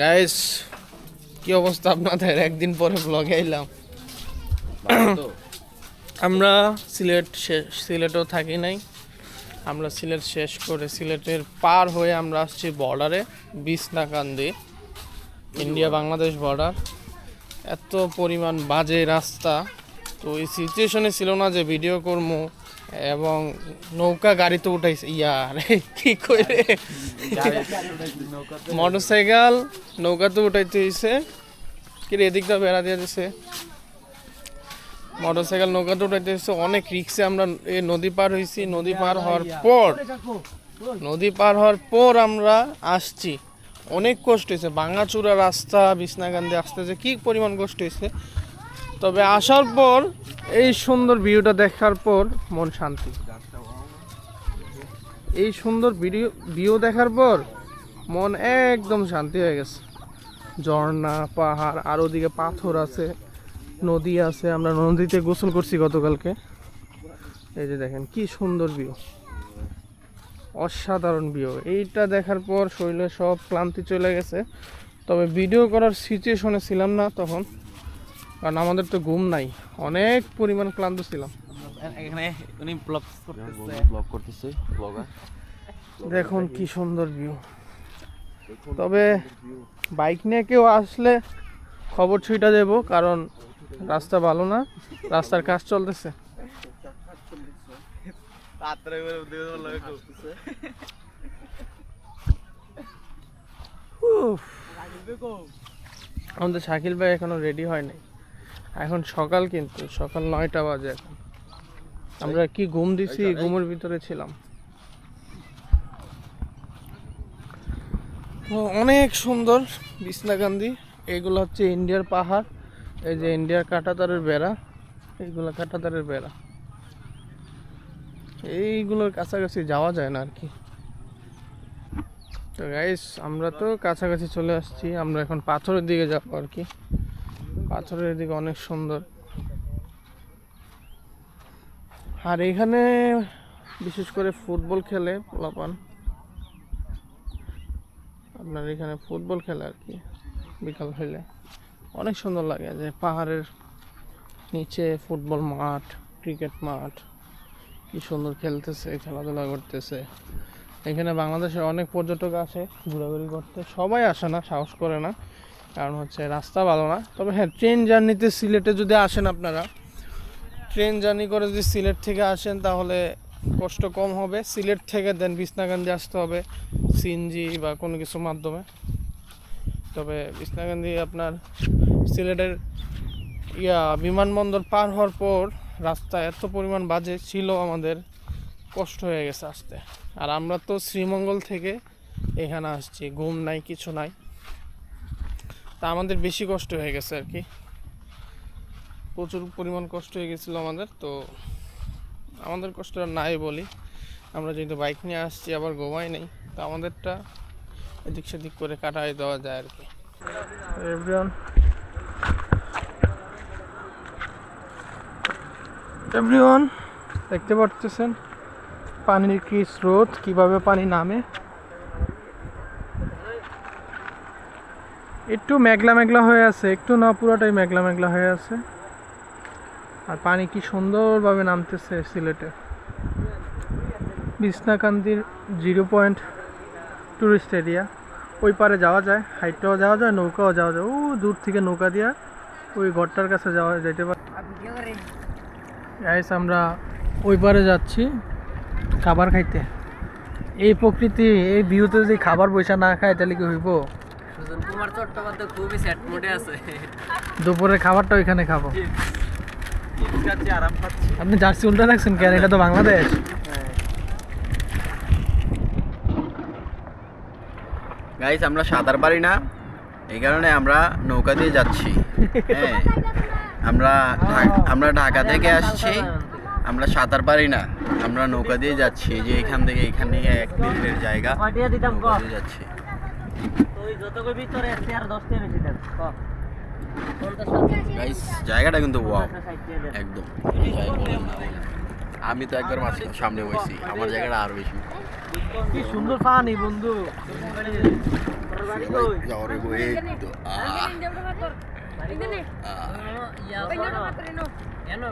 Guys কি অবস্থা আপনাদের? একদিন পরে ব্লগে এলাম। আমরা সিলেটও থাকি নাই। আমরা সিলেট শেষ করে সিলেটের পার হয়ে আমরা আসছি বর্ডারে, বিছনাকান্দি, ইন্ডিয়া বাংলাদেশ বর্ডার। এত পরিমাণ বাজে রাস্তা, তো এই সিচুয়েশনে ছিল না যে ভিডিও করবো, এবং নৌকা গাড়িতে উঠাইছে কি করে মোটরসাইকেল নৌকাতে উঠাইতে হয়েছে। কি এদিকটা বেড়া দিয়ে দিছে, মোটরসাইকেল নৌকাতে উঠাইতে হয়েছে। অনেক রিক্সে আমরা এই নদী পার হয়েছি। নদী পার হওয়ার পর আমরা আসছি। অনেক কষ্ট হয়েছে, ভাঙাচুরা রাস্তা, বিছনাকান্দি আসতে যে কি পরিমাণ কষ্ট হয়েছে। তবে আসার পর এই সুন্দর ভিউটা দেখার পর মন শান্তি। এই সুন্দর ভিউ দেখার পর মন একদম শান্তি হয়ে গেছে। ঝর্ণা, পাহাড়, আর ওদিকে পাথর আছে, নদী আছে। আমরা নদীতে গোসল করছি গতকালকে। এই যে দেখেন কি সুন্দর ভিউ, অসাধারণ ভিউ। এইটা দেখার পর শরীরে সব ক্লান্তি চলে গেছে। তবে ভিডিও করার সিচুয়েশনে ছিলাম না তখন, কারণ আমাদের তো ঘুম নাই, অনেক পরিমাণ ক্লান্ত ছিলাম। দেখুন কি সুন্দর ভিউ। তবে বাইক নিয়ে কেউ আসলে খবর ছুঁইটা দেবো, কারণ রাস্তা ভালো না, রাস্তার কাজ চলতেছে। আমাদের শাকিল ভাই এখনো রেডি হয়নি। এখন সকাল, কিন্তু সকাল 9টা বাজে। এখন আমরা কি ঘুম দিছি, ঘুমের ভিতরে ছিলাম। তো অনেক সুন্দর বিছনাকান্দি। এগুলো হচ্ছে ইন্ডিয়ার পাহাড়। এই যে ইন্ডিয়ার কাঁটাতারের বেড়া, এইগুলো কাঁটাতারের বেড়া। এইগুলোর কাছাকাছি যাওয়া যায় না আর কি। তো গাইস, আমরা তো কাছাকাছি চলে আসছি। আমরা এখন পাথরের দিকে যাবো আর কি। পাথরের দিকে অনেক সুন্দর। আর এখানে বিশেষ করে ফুটবল খেলে পোলাপান। আপনার এখানে ফুটবল খেলে আর কি, বিকাল হইলে অনেক সুন্দর লাগে। যে পাহাড়ের নিচে ফুটবল মাঠ, ক্রিকেট মাঠ, কি সুন্দর খেলতেছে, খেলাধুলা করতেছে। এখানে বাংলাদেশের অনেক পর্যটক আসে ঘোরাঘুরি করতে। সবাই আসে না, সাহস করে না, কারণ হচ্ছে রাস্তা ভালো না। তবে হ্যাঁ, ট্রেন জার্নিতে সিলেটে যদি আসেন আপনারা, ট্রেন জার্নি করে যদি সিলেট থেকে আসেন তাহলে কষ্ট কম হবে। সিলেট থেকে দেন বিছনাকান্দি আসতে হবে সিএনজি বা কোনো কিছুর মাধ্যমে। তবে বিছনাকান্দি আপনার সিলেটের বিমানবন্দর পার হওয়ার পর রাস্তা এত পরিমাণ বাজে ছিল, আমাদের কষ্ট হয়ে গেছে আসতে। আর আমরা তো শ্রীমঙ্গল থেকে এখানে আসছি, ঘুম নাই, কিছু নাই, তা আমাদের বেশি কষ্ট হয়ে গেছে আর কি। প্রচুর পরিমাণ কষ্ট হয়ে গেছিলো আমাদের। তো আমাদের কষ্ট নাই বলি, আমরা যেহেতু বাইক নিয়ে আসছি, আবার ঘুমাই নেই, তো আমাদেরটা এদিক সেদিক করে কাটাই দেওয়া যায় আর কি। এভরিওয়ান দেখতে পাচ্ছেন পানির কি স্রোত, কিভাবে পানি নামে। একটু মেঘলা মেঘলা হয়ে আছে, একটু না, পুরোটাই মেঘলা মেঘলা হয়ে আছে। আর পানি কি সুন্দরভাবে নামতেছে সিলেটে। বিছনাকান্দির 0 পয়েন্ট টুরিস্ট এরিয়া। ওই পারে যাওয়া যায়, হাইটটাও যাওয়া যায়, নৌকাও যাওয়া যায়। ও দূর থেকে নৌকা দিয়া ওই ঘরটার কাছে যাইতে পারে। গাইস, আমরা ওই পারে যাচ্ছি খাবার খাইতে। এই প্রকৃতি, এই ভিউতে যদি খাবার পয়সা না খায় তাহলে কি হইব? দুপুরে খাবারটা ওইখানে খাবো। আপনি জার্সি উল্টা রাখছেন কেন? এটা তো বাংলাদেশ। গাইস, আমরা সাঁতার পারি না, এই কারণে আমরা নৌকা দিয়ে যাচ্ছি। হ্যাঁ, আমরা ঢাকা থেকে আসছি, আমরা সাঁতার পারি না, আমরা নৌকা দিয়ে যাচ্ছি। যে এখান থেকে এখানে 1 মিনিটের জায়গা, নৌকা দিয়ে যাচ্ছি। গাইস, জায়গাটা কিন্তু ওয়াও একদম। আমি তো একবার মাছের সামনে বসছি, আমার জায়গাটা আরো বেশি। কি সুন্দর পানি বন্ধু, যাওয়ার এই তো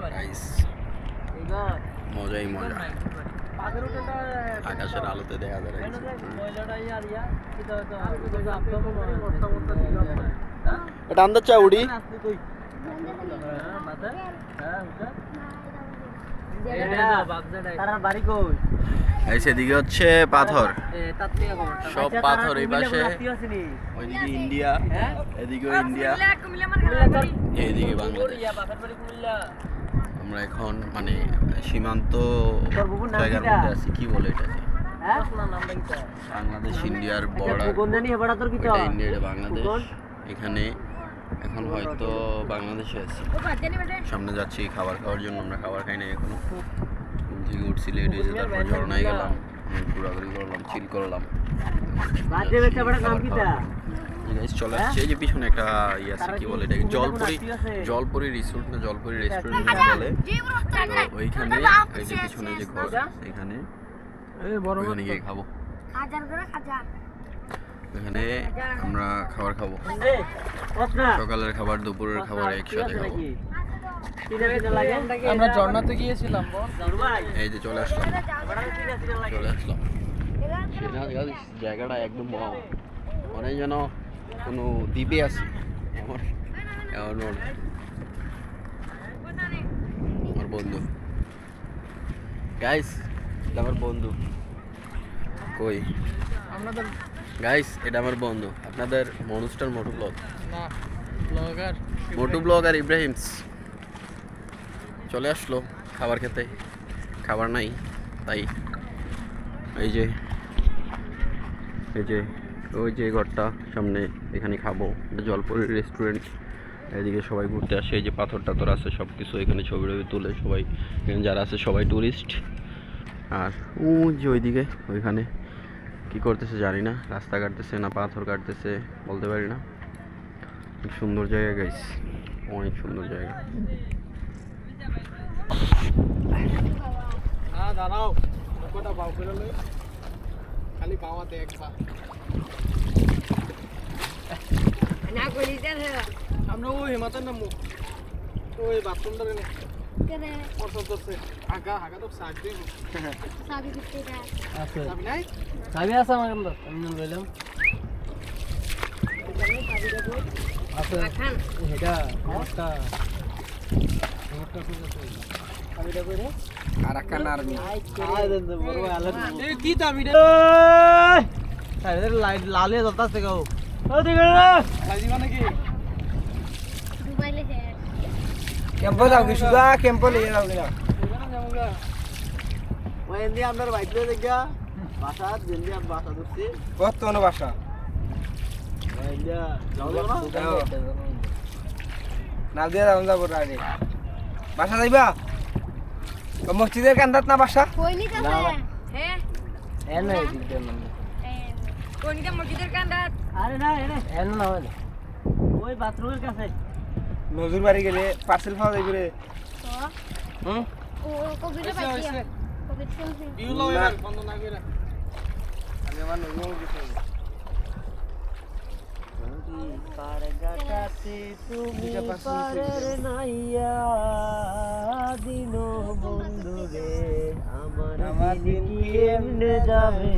গাইস মজাই মজা আকাশের আলোতে দেখা যায় এটা আন্দাজ চা উড়ি সেদিকে হচ্ছে পাথর সব পাথর এই পাশে ওইদিকে ইন্ডিয়া এদিকেও ইন্ডিয়া এইদিকে বাংলাদেশ আমরা এখন মানে সীমান্ত জায়গার মধ্যে আছি কি বলে এটাকে বাংলাদেশ ইন্ডিয়ার বর্ডার ইন্ডিয়া এটা বাংলাদেশ এখানে এখন হয়তো বাংলাদেশে আছি সামনে যাচ্ছি খাবার খাওয়ার জন্য আমরা খাবার খাই না এখনো ঘুম থেকে উঠছি লেট হয়েছে তারপর ঝর্ণায় গেলাম ঘোরাঘুরি করলাম চিল করলাম চলে আসছে এই যে পিছনে একটা ইয়ে আছে কি বলে এটাকে জলপরি রিসোর্ট না জলপরি রেস্টুরেন্ট বলে ওইখানে এই যে পিছনে যে ঘর এখানে ওইখানে গিয়ে খাবো এখানে আমরা খাবার খাবো সকালের খাবার দুপুরের খাবার একসাথে খাবো আমরা ঝর্ণাতে গিয়েছিলাম এই যে চলে আসলাম জায়গাটা একদম মনে যেন কোনো দ্বীপে আছি আমার বন্ধু গাইস আমার বন্ধু কই আপনাদের গাইস এটা আমার বন্ধু আপনাদের মনুস্টার মোটু ব্লগ না ব্লগার মোটু ব্লগার ইব্রাহিমস চলে আসলো খাবার খেতে খাবার নাই তাই এই যে ওই যে ঘরটা সামনে এখানে খাবো এটা জলপরি রেস্টুরেন্ট এদিকে সবাই ঘুরতে আসে এই যে পাথর টাথর আছে সব কিছু এখানে ছবি টবি তুলে সবাই এখানে যারা আছে সবাই টুরিস্ট আর ওই যে ওইদিকে ওইখানে কি করতেছে জানি না রাস্তা কাটতেছে না পাথর কাটতেছে বলতে পারি না খুব সুন্দর জায়গা গাইস অনেক সুন্দর জায়গা দাঁড়াও কোটা পাও করে লই খালি পাওয়াতে একবার না কইলি দেন আমরা ওই হিমাতের নামু ওই বাথরুমটা দেন কেনে অসত আছে আগা তো সাইড দেব সাবি দিতে দা আছে সাবি নাই সাবি আছে আমার কাছে আমি লইলাম আছে এটা একটা সাবিটা কইরে আর একটা নারমি আয় দেন বড় আলাদা এই কি দাবিটা সাইডের লাইট লালে জ্বলতাছে গাও ও দিগা লাইজি মানে কি দুবাইলে হে ক্যাম্পে যাও কি সুদা ক্যাম্পে নিয়ে যাও কিনা ওই এন্দি আমরা বাইরে দেখা বাসা জেন্দি আমরা বাসা ধরছি কত না বাসা ওইলা যাও না দিয়ে যাও রানি বাসা যাইবা মসজিদের কান্দাত না বাসা কইনি কাছে হ্যাঁ এনে দিতে মানে কোনটা মসজিদের কান্দাত আরে না এনে না হয় ওই বাথরুমের কাছে নজর বাড়ি গেলে পার্সেল পাওয়া যাবে রে হুম ও কবিটা পাইছি কবিটা ইউ লো এর বন্ধ না কইরা আমি আমার নজর গেছে পারগাটাতে তুমি পারের নাইয়া দিনো বন্ধু রে আমার দিন কি এমনে যাবে